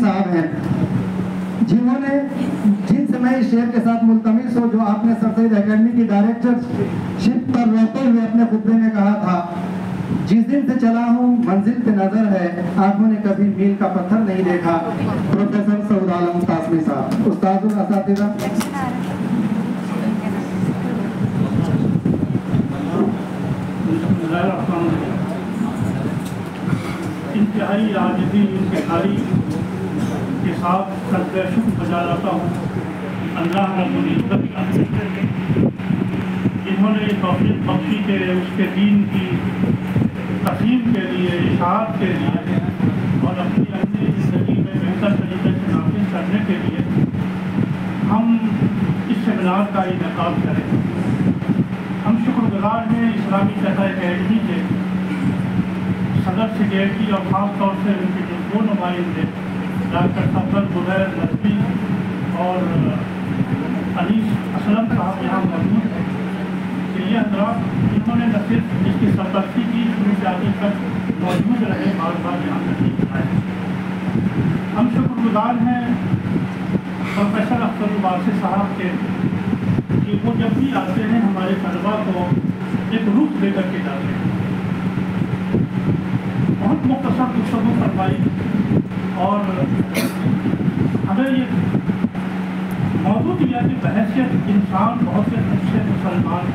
صاحب ہیں جنہوں نے جن سے میں اس شعر کے ساتھ ملتمس ہوں جو آپ نے سر سید اکیڈمی کی ڈائریکٹرشپ پر رہتے ہوئے اپنے خطبے میں کہا تھا، جس دن سے چلا ہوں منزل پہ نظر ہے، آنکھوں نے کبھی میل کا پتھر نہیں دیکھا۔ پروفیسر سعود عالم قاسمی صاحب، استاد الاساتذہ۔ انتہائی عاجزی انتہائی کے ساتھ سجدہ شکر بجا لاتا ہوں اللہ رب العزت کا، جنہوں نے توفیق بخشی کہ اس کے دین کی تقسیم کے لیے، اشاعت کے لیے اور اپنی زندگی میں بہتر طریقے سے نافذ کرنے کے لیے ہم اس سیمینار کا انعقاد کریں۔ ہم شکر گزار ہیں اسلامی جگہ اکیڈمی کے صدر سیکریٹری اور خاص طور سے ان کے جو دو نمائندے ڈاکٹر سفر زبیر نقوی اور انیس اسلم صاحب یہاں موجود ہیں کہ یہ حضرات انہوں نے نہ صرف اس کی سرپرستی کی، شروع سے آگے تک موجود رہے، بار بار یہاں تشریف لائے۔ ہم شکر گزار ہیں پروفیسر اختر الباسط صاحب کے کہ وہ جب بھی آتے ہیں ہمارے طلباء کو ایک رخ دے کر کے جاتے ہیں۔ بہت مختصر گفتگو فرمائی اور ہمیں یہ موضوع دیا کہ بحیثیت انسان بہت سے اچھے مسلمان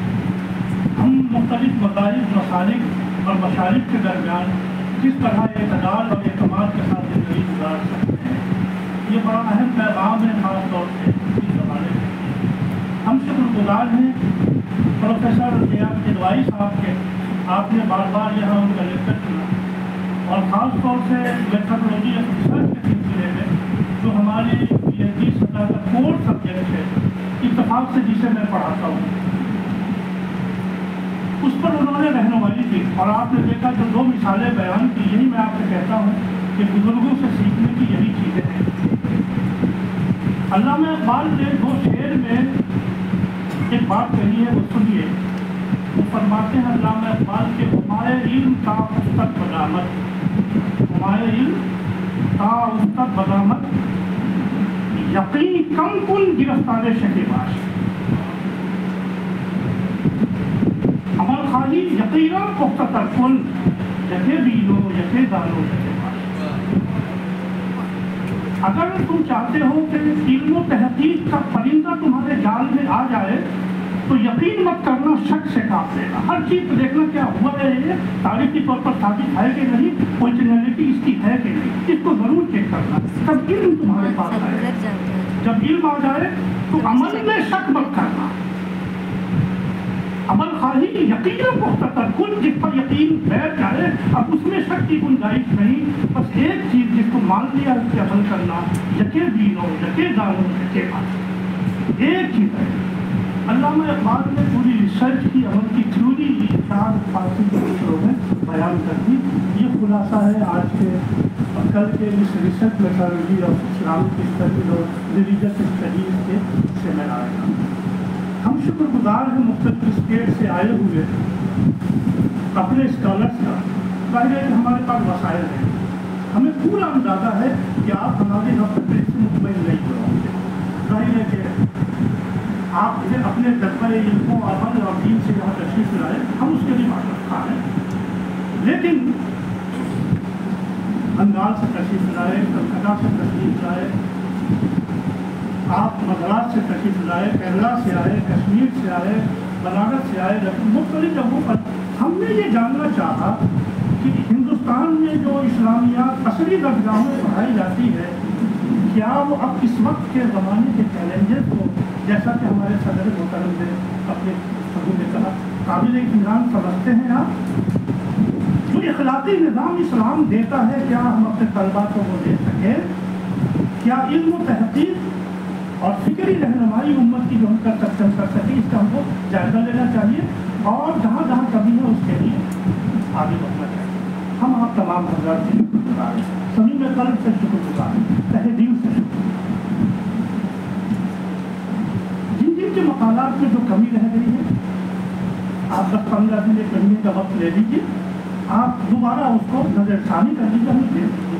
ہم مختلف مذاہب، مسالک اور مشارق کے درمیان کس طرح اعتدال اور اعتماد کے ساتھ زندگی گزار سکتے ہیں۔ یہ بڑا اہم پیغام ہے خاص طور سے اس زمانے میں۔ ہم شکر گزار ہیں پروفیسر ریاض کدوایی صاحب کے، آپ نے بار بار یہاں ان کا لیکچر سنا اور خاص طور سے میتھڈولوجی آف ریسرچ کے سلسلے میں جو ہماری پی ایچ ڈی سطح کا کور سبجیکٹ ہے، اتفاق سے جسے میں پڑھاتا ہوں، اس پر انہوں نے رہنمائی کی اور آپ نے دیکھا جو دو مثالیں بیان کی، یہی میں آپ سے کہتا ہوں کہ بزرگوں سے سیکھنے کی یہی چیزیں ہیں۔ علامہ اقبال نے دو شعر میں ایک بات کہی ہے، وہ سنیے۔ وہ فرماتے ہیں علامہ اقبال کے ہمارے علم کا استد بدامت، ہمارے علم کا استد بدامت، یقین کم کن گرفتار شکیباش، عمل خواہی یقینا پختہ کن، یکے بیلو یکے دانو شکیباش۔ اگر تم چاہتے ہو کہ علم و تحقیق کا پرندہ تمہارے جال میں آ جائے تو یقین مت کرنا، شک سے کاپ لینا، ہر چیز کو دیکھنا کیا ہوا ہے، یہ تاریخی طور پر ثابت ہے کہ نہیں، اوریجنلٹی اس کی ہے کہ نہیں، اس کو ضرور چیک کرنا، تب علم تمہارے پاس آئے۔ جب علم آ جائے تو عمل میں شک مت کرنا، عمل خواہی یقین پختہ کن، جس پر یقین بیٹھ جائے اب اس میں شک کی گنجائش نہیں، بس ایک چیز جس کو مان لیا اس پہ عمل کرنا، یکے دینوں یکے دانوں یکے بات، ایک چیز ہے۔ علامہ اقبال نے پوری ریسرچ کی، عمل کی تھیوری کی 4 فارسی کے مصروں میں بیان کر دی۔ یہ خلاصہ ہے آج کے اور کل کے اس research methodology of Islamic studies اور ریلیجس اسٹڈیز کے سیمینار کا۔ ہم شکر گزار ہیں مختلف اسٹیٹ سے آئے ہوئے اپنے اسکالرس کا، ظاہر ہے کہ ہمارے پاس وسائل ہیں، ہمیں پورا اندازہ ہے کہ آپ ہمارے ہفتہ سے مطمئن نہیں ہو رہے ہیں۔ ظاہر ہے کہ آپ اپنے جذبہ علم و عمل اور دین سے یہاں تشریف لائے، ہم اس کے لیے معذرت خواہ ہیں، لیکن بنگال سے تشریف لائے، کلکتہ سے تشریف لائے، آپ مدراس سے تشریف لائے، کیرلا سے آئے، کشمیر سے آئے، بنارس سے آئے، مختلف جگہوں پر ہم نے یہ جاننا چاہا کہ ہندوستان میں جو اسلامیات عصری درجگاہوں میں پڑھائی جاتی ہے، کیا وہ اب اس وقت کے زمانے کے چیلنجز کو، جیسا کہ ہمارے صدر محترم نے اپنے خطبے میں کہا، قابل اطمینان سمجھتے ہیں آپ؟ جو اخلاقی نظام اسلام دیتا ہے کیا ہم اپنے طلباء کو وہ دے سکیں؟ کیا علم و تحقیق اور فکری رہنمائی امت کی جو ہم کر سکیں، اس کا ہم کو جائزہ لینا چاہیے اور جہاں جہاں کمی ہے اس کے لیے آگے بڑھنا چاہیے۔ ہم آپ تمام حضرات سے شکر گزار ہیں، سبھی میں قلب سے شکر گزار ہیں، تہہ دل سے شکر گزار۔ جن کے مقالات میں جو کمی رہ گئی ہے، آپ 10-15 دن ایک مہینے کا وقت لے لیجیے، آپ دوبارہ اس کو نظر ثانی کر لیجیے، ہمیں دے دیجیے۔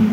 3